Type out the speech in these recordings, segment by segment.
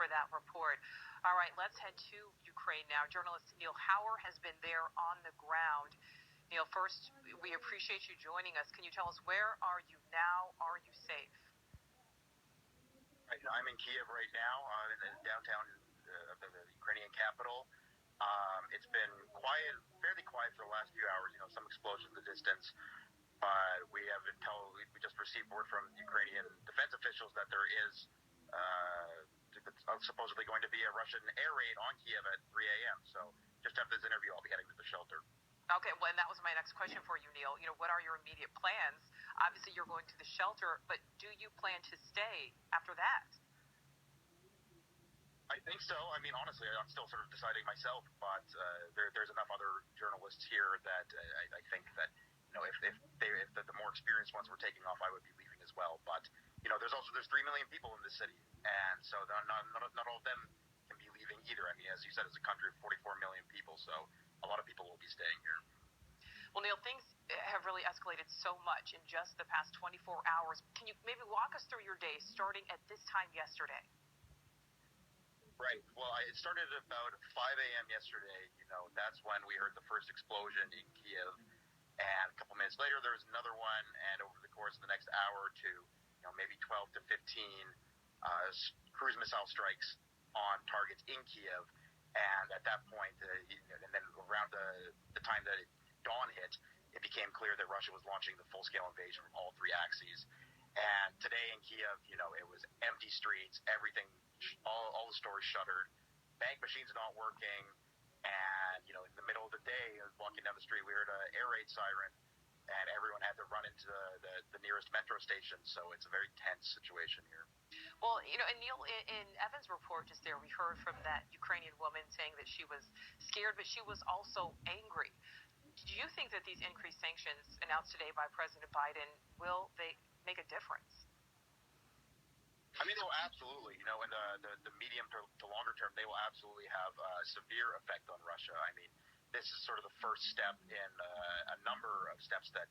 for that report. All right, let's head to Ukraine now. Journalist Neil Hauer has been there on the ground. Neil, first, we appreciate you joining us. Can you tell us, where are you now? Are you safe? Right, I'm in Kiev right now, in the downtown of the Ukrainian capital. It's been quiet, fairly quiet for the last few hours. Some explosions in the distance, but we have been told, we just received word from Ukrainian defense officials that there is supposedly going to be a Russian air raid on Kiev at 3 a.m. So just after this interview, I'll be heading to the shelter. Okay, well, and that was my next question for you, Neil. What are your immediate plans? Obviously, you're going to the shelter, but do you plan to stay after that? I think so. I mean, honestly, I'm still sort of deciding myself, but there's enough other journalists here that I think that if the more experienced ones were taking off, I would be leaving as well. But there's 3 million people in this city, and so not all of them can be leaving either. I mean, as you said, it's a country of 44 million people, so a lot of people will be staying here. Well, Neil, things have really escalated so much in just the past 24 hours. Can you maybe walk us through your day starting at this time yesterday? Right. Well, it started at about 5 a.m. yesterday. That's when we heard the first explosion in Kiev. And a couple minutes later, there was another one. And over the course of the next hour or two, maybe 12 to 15 cruise missile strikes on targets in Kiev. And at that point, and then around the time that dawn hit, it became clear that Russia was launching the full-scale invasion from all three axes. And today in Kiev, it was empty streets, everything, all the stores shuttered, bank machines not working, and in the middle of the day, walking down the street, we heard an air raid siren, and everyone had to run into the nearest metro station. So it's a very tense situation here. Well, and Neil, in Evan's report just there, we heard from that Ukrainian woman saying that she was scared, but she was also angry. Do you think that these increased sanctions announced today by President Biden, will they make a difference? I mean, they will absolutely. In the medium to longer term, they will absolutely have a severe effect on Russia. I mean, this is sort of the first step in a number of steps that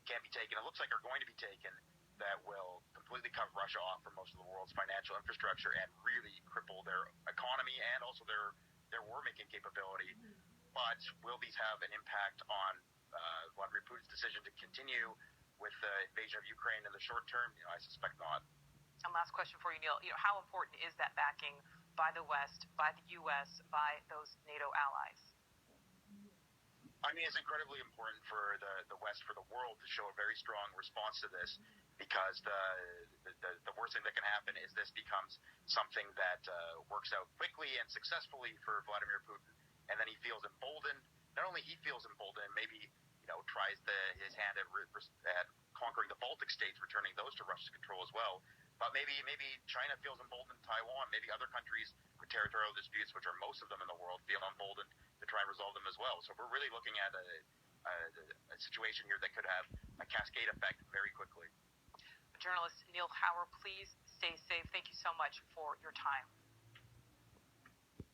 can be taken. It looks like are going to be taken that will completely cut Russia off from most of the world's financial infrastructure and really cripple their economy and also their war-making capability. But will these have an impact on Vladimir Putin's decision to continue with the invasion of Ukraine in the short term? I suspect not. And last question for you, Neil. How important is that backing by the West, by the U.S., by those NATO allies? I mean, it's incredibly important for the West, for the world, to show a very strong response to this, because the worst thing that can happen is this becomes something that works out quickly and successfully for Vladimir Putin, and then he feels emboldened. Not only he feels emboldened, maybe tries his hand at conquering the Baltic states, returning those to Russia's control as well. But maybe China feels emboldened, Taiwan, maybe other countries with territorial disputes, which are most of them in the world, feel emboldened to try and resolve them as well. So we're really looking at a situation here that could have a cascade effect very quickly. Journalist Neil Hauer, please stay safe. Thank you so much for your time.